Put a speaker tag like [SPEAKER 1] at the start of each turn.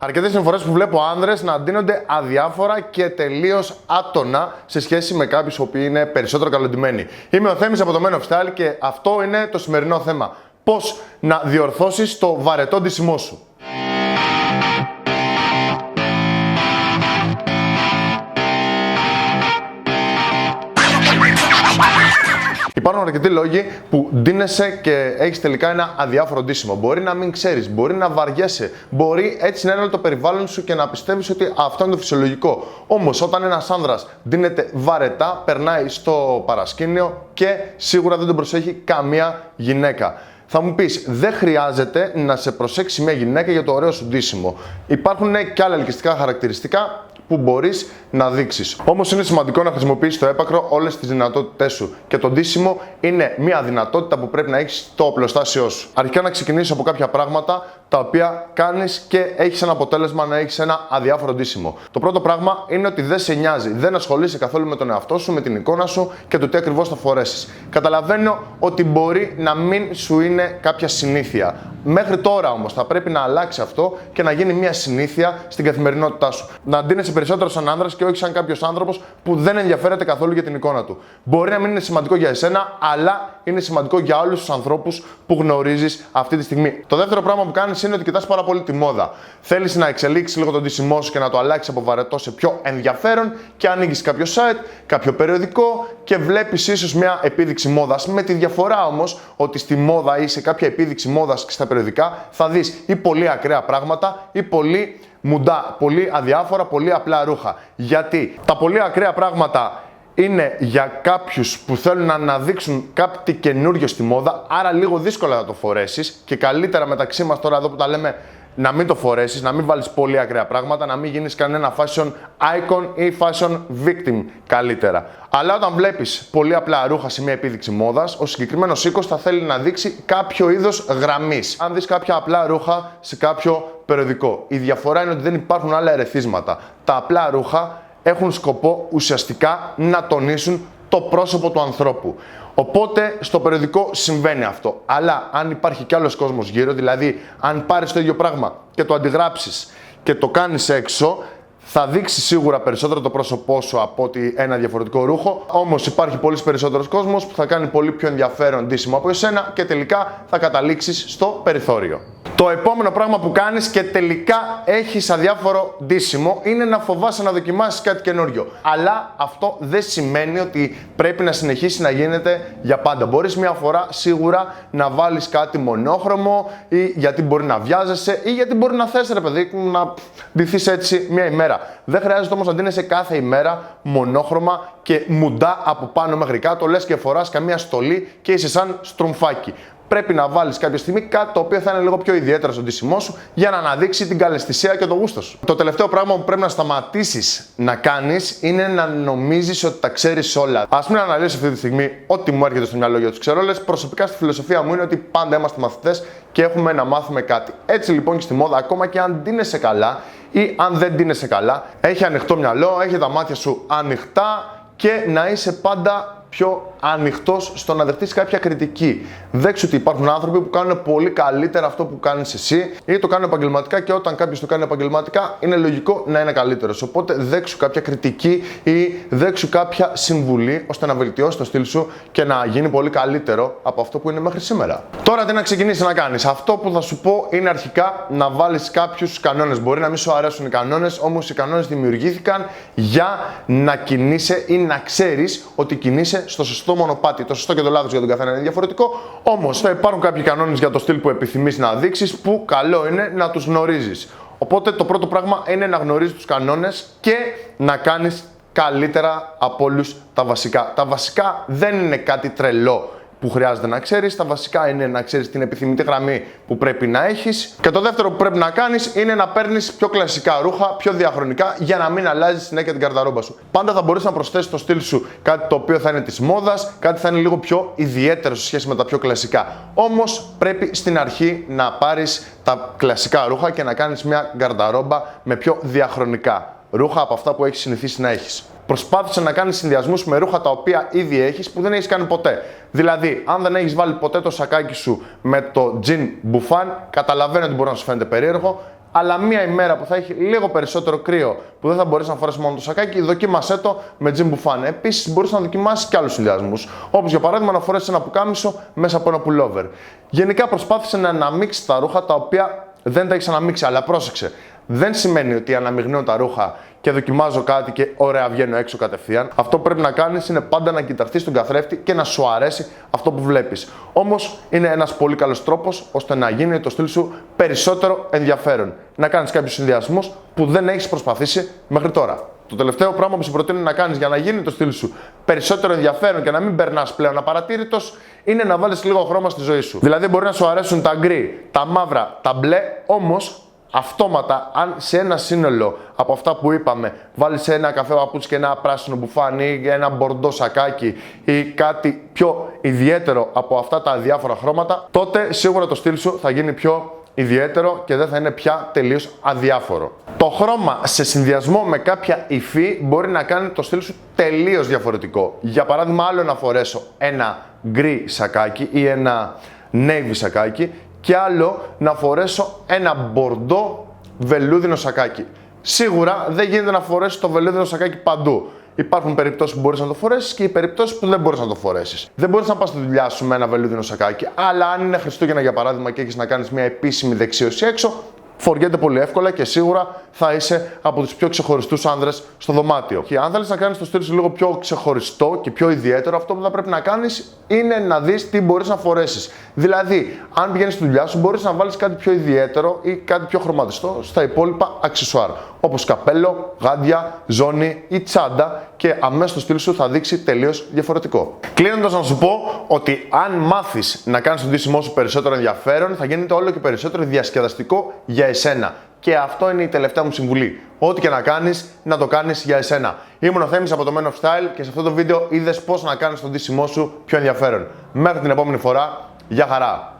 [SPEAKER 1] Αρκετές είναι φορές που βλέπω άνδρες να ντύνονται αδιάφορα και τελείως άτονα σε σχέση με κάποιους που είναι περισσότερο καλοντημένοι. Είμαι ο Θέμης από το Men of Style και αυτό είναι το σημερινό θέμα. Πώς να διορθώσεις το βαρετό ντύσιμό σου. Υπάρχουν αρκετοί λόγοι που ντύνεσαι και έχεις τελικά ένα αδιάφορο ντύσιμο. Μπορεί να μην ξέρεις, μπορεί να βαριέσαι, μπορεί έτσι να είναι όλο το περιβάλλον σου και να πιστεύεις ότι αυτό είναι το φυσιολογικό. Όμως, όταν ένας άνδρας ντύνεται βαρετά, περνάει στο παρασκήνιο και σίγουρα δεν τον προσέχει καμία γυναίκα. Θα μου πεις, δεν χρειάζεται να σε προσέξει μια γυναίκα για το ωραίο σου ντύσιμο. Υπάρχουν και άλλα ελκυστικά χαρακτηριστικά που μπορείς να δείξεις. Όμως είναι σημαντικό να χρησιμοποιήσεις στο έπακρο όλες τις δυνατότητές σου. Και το ντύσιμο είναι μια δυνατότητα που πρέπει να έχεις στο οπλοστάσιό σου. Αρχικά να ξεκινήσεις από κάποια πράγματα τα οποία κάνεις και έχεις ένα αποτέλεσμα να έχεις ένα αδιάφορο ντύσιμο. Το πρώτο πράγμα είναι ότι δεν σε νοιάζει, δεν ασχολείσαι καθόλου με τον εαυτό σου, με την εικόνα σου και το τι ακριβώς θα φορέσεις. Καταλαβαίνω ότι μπορεί να μην σου είναι κάποια συνήθεια. Μέχρι τώρα όμως θα πρέπει να αλλάξει αυτό και να γίνει μια συνήθεια στην καθημερινότητά σου. Να ντύνεσαι περισσότερο σαν άνδρας και όχι σαν κάποιος άνθρωπος που δεν ενδιαφέρεται καθόλου για την εικόνα του. Μπορεί να μην είναι σημαντικό για εσένα, αλλά είναι σημαντικό για όλους τους ανθρώπους που γνωρίζεις αυτή τη στιγμή. Το δεύτερο πράγμα που κάνεις είναι ότι κοιτάς πάρα πολύ τη μόδα. Θέλεις να εξελίξεις λίγο τον ντύσιμό σου και να το αλλάξεις από βαρετό σε πιο ενδιαφέρον και ανοίγεις κάποιο site, κάποιο περιοδικό και βλέπεις ίσως μια επίδειξη μόδας. Με τη διαφορά όμως ότι στη μόδα ή σε κάποια επίδειξη μόδας και στα περιοδικά θα δεις ή πολύ ακραία πράγματα ή πολύ μουντά, πολύ αδιάφορα, πολύ απλά ρούχα. Γιατί τα πολύ ακραία πράγματα είναι για κάποιους που θέλουν να αναδείξουν κάτι καινούριο στη μόδα, άρα λίγο δύσκολα θα το φορέσεις και καλύτερα μεταξύ μας τώρα εδώ που τα λέμε να μην το φορέσεις, να μην βάλεις πολύ ακραία πράγματα, να μην γίνεις κανένα fashion icon ή fashion victim καλύτερα. Αλλά όταν βλέπεις πολύ απλά ρούχα σε μια επίδειξη μόδας, ο συγκεκριμένος οίκος θα θέλει να δείξει κάποιο είδος γραμμής. Αν δεις κάποια απλά ρούχα σε κάποιο περιοδικό, η διαφορά είναι ότι δεν υπάρχουν άλλα ερεθίσματα. Τα απλά ρούχα έχουν σκοπό ουσιαστικά να τονίσουν το πρόσωπο του ανθρώπου. Οπότε στο περιοδικό συμβαίνει αυτό. Αλλά αν υπάρχει κι άλλος κόσμος γύρω, δηλαδή αν πάρεις το ίδιο πράγμα και το αντιγράψεις και το κάνεις έξω, θα δείξει σίγουρα περισσότερο το πρόσωπό σου από ότι ένα διαφορετικό ρούχο. Όμως υπάρχει πολύ περισσότερος κόσμος που θα κάνει πολύ πιο ενδιαφέρον ντύσιμο από εσένα και τελικά θα καταλήξεις στο περιθώριο. Το επόμενο πράγμα που κάνεις και τελικά έχεις αδιάφορο ντύσιμο είναι να φοβάσαι να δοκιμάσεις κάτι καινούριο. Αλλά αυτό δεν σημαίνει ότι πρέπει να συνεχίσει να γίνεται για πάντα. Μπορείς μια φορά σίγουρα να βάλεις κάτι μονόχρωμο ή γιατί μπορεί να βιάζεσαι ή γιατί μπορεί να θες ρε παιδί να ντυθείς έτσι μια ημέρα. Δεν χρειάζεται όμως να ντύνεσαι κάθε ημέρα μονόχρωμα και μουντά από πάνω μέχρι κάτω, λες και φοράς καμία στολή και είσαι σαν στρουμφάκι. Πρέπει να βάλεις κάποια στιγμή κάτι το οποίο θα είναι λίγο πιο ιδιαίτερο στο ντύσιμό σου για να αναδείξει την καλαισθησία και το γούστο σου. Το τελευταίο πράγμα που πρέπει να σταματήσεις να κάνεις είναι να νομίζεις ότι τα ξέρεις όλα. Ας μην αναλύσω αυτή τη στιγμή ό,τι μου έρχεται στο μυαλό για τους ξερόλες. Προσωπικά στη φιλοσοφία μου είναι ότι πάντα είμαστε μαθητές και έχουμε να μάθουμε κάτι. Έτσι λοιπόν και στη μόδα, ακόμα και αν ντύνεσαι καλά ή αν δεν ντύνεσαι καλά, έχει ανοιχτό μυαλό, έχει τα μάτια σου ανοιχτά και να είσαι πάντα πιο ανοιχτός στο να δεχτείς κάποια κριτική. Δέξου ότι υπάρχουν άνθρωποι που κάνουν πολύ καλύτερα αυτό που κάνεις εσύ ή το κάνουν επαγγελματικά και όταν κάποιος το κάνει επαγγελματικά είναι λογικό να είναι καλύτερος. Οπότε δέξου κάποια κριτική ή δέξου κάποια συμβουλή ώστε να βελτιώσει το στυλ σου και να γίνει πολύ καλύτερο από αυτό που είναι μέχρι σήμερα. Τώρα τι να ξεκινήσεις να κάνεις. Αυτό που θα σου πω είναι αρχικά να βάλεις κάποιους κανόνες. Μπορεί να μην σου αρέσουν οι κανόνες, όμως οι κανόνες δημιουργήθηκαν για να κινείσαι ή να ξέρεις ότι κινείσαι στο σωστό μονοπάτι. Το σωστό και το λάθος για τον καθένα είναι διαφορετικό. Όμως θα υπάρχουν κάποιοι κανόνες για το στυλ που επιθυμείς να δείξεις που καλό είναι να τους γνωρίζεις. Οπότε το πρώτο πράγμα είναι να γνωρίζεις τους κανόνες και να κάνεις καλύτερα από όλους τα βασικά. Τα βασικά δεν είναι κάτι τρελό που χρειάζεται να ξέρεις. Τα βασικά είναι να ξέρεις την επιθυμητή γραμμή που πρέπει να έχεις. Και το δεύτερο που πρέπει να κάνεις είναι να παίρνεις πιο κλασικά ρούχα, πιο διαχρονικά, για να μην αλλάζεις συνέχεια την καρδαρόμπα σου. Πάντα θα μπορείς να προσθέσεις στο στυλ σου κάτι το οποίο θα είναι της μόδας, κάτι θα είναι λίγο πιο ιδιαίτερο σε σχέση με τα πιο κλασικά. Όμως πρέπει στην αρχή να πάρεις τα κλασικά ρούχα και να κάνεις μια γκαρνταρόμπα με πιο διαχρονικά ρούχα από αυτά που έχεις συνηθίσει να έχεις. Προσπάθησε να κάνεις συνδυασμούς με ρούχα τα οποία ήδη έχεις που δεν έχεις κάνει ποτέ. Δηλαδή, αν δεν έχεις βάλει ποτέ το σακάκι σου με το jean μπουφάν, καταλαβαίνω ότι μπορεί να σου φαίνεται περίεργο. αλλά μία ημέρα που θα έχει λίγο περισσότερο κρύο, που δεν θα μπορείς να φορέσεις μόνο το σακάκι, δοκίμασέ το με jean bouffant. Επίσης, μπορείς να δοκιμάσεις και άλλους συνδυασμούς. Όπως για παράδειγμα να φορέσεις ένα πουκάμισο μέσα από ένα pullover. Γενικά, προσπάθησε να αναμίξεις τα ρούχα τα οποία δεν τα έχεις αναμίξει, αλλά πρόσεξε. Δεν σημαίνει ότι αναμειγνύω τα ρούχα και δοκιμάζω κάτι και ωραία βγαίνω έξω κατευθείαν. Αυτό που πρέπει να κάνεις είναι πάντα να κοιταχτείς στον καθρέφτη και να σου αρέσει αυτό που βλέπεις. Όμως είναι ένας πολύ καλός τρόπος ώστε να γίνει το στυλ σου περισσότερο ενδιαφέρον. Να κάνεις κάποιους συνδυασμούς που δεν έχεις προσπαθήσει μέχρι τώρα. Το τελευταίο πράγμα που σου προτείνω να κάνεις για να γίνει το στυλ σου περισσότερο ενδιαφέρον και να μην περνάς πλέον απαρατήρητος είναι να βάλεις λίγο χρώμα στη ζωή σου. Δηλαδή, μπορεί να σου αρέσουν τα γκρι, τα μαύρα, τα μπλε, όμως αυτόματα, αν σε ένα σύνολο από αυτά που είπαμε βάλεις ένα καφέ παπούτσι και ένα πράσινο μπουφάνι ή ένα μπορντό σακάκι ή κάτι πιο ιδιαίτερο από αυτά τα διάφορα χρώματα, τότε σίγουρα το στυλ σου θα γίνει πιο ιδιαίτερο και δεν θα είναι πια τελείως αδιάφορο. Το χρώμα σε συνδυασμό με κάποια υφή μπορεί να κάνει το στυλ σου τελείως διαφορετικό. Για παράδειγμα, άλλο να φορέσω ένα γκρι σακάκι ή ένα navy σακάκι και άλλο να φορέσω ένα μπορντό βελούδινο σακάκι. Σίγουρα δεν γίνεται να φορέσεις το βελούδινο σακάκι παντού. Υπάρχουν περιπτώσεις που μπορείς να το φορέσεις και οι περιπτώσεις που δεν μπορείς να το φορέσεις. Δεν μπορείς να πας στη δουλειά σου με ένα βελούδινο σακάκι, αλλά αν είναι Χριστούγεννα για παράδειγμα και έχεις να κάνεις μια επίσημη δεξίωση έξω, φοριέται πολύ εύκολα και σίγουρα θα είσαι από τους πιο ξεχωριστούς άνδρες στο δωμάτιο. Και αν θέλεις να κάνεις το στυλ σου λίγο πιο ξεχωριστό και πιο ιδιαίτερο, αυτό που θα πρέπει να κάνεις είναι να δεις τι μπορείς να φορέσεις. Δηλαδή, αν πηγαίνεις στη δουλειά σου, μπορείς να βάλεις κάτι πιο ιδιαίτερο ή κάτι πιο χρωματιστό στα υπόλοιπα αξεσουάρ. Όπως καπέλο, γάντια, ζώνη ή τσάντα και αμέσως το στυλ σου θα δείξει τελείως διαφορετικό. Κλείνοντας, να σου πω ότι αν μάθεις να κάνεις το ντύσιμό σου περισσότερο ενδιαφέρον, θα γίνεται όλο και περισσότερο διασκεδαστικό για εσένα. Και αυτό είναι η τελευταία μου συμβουλή. Ό,τι και να κάνεις, να το κάνεις για εσένα. Ήμουν ο Θέμης από το Men of Style και σε αυτό το βίντεο είδες πώς να κάνεις το ντύσιμό σου πιο ενδιαφέρον. Μέχρι την επόμενη φορά, γεια χαρά!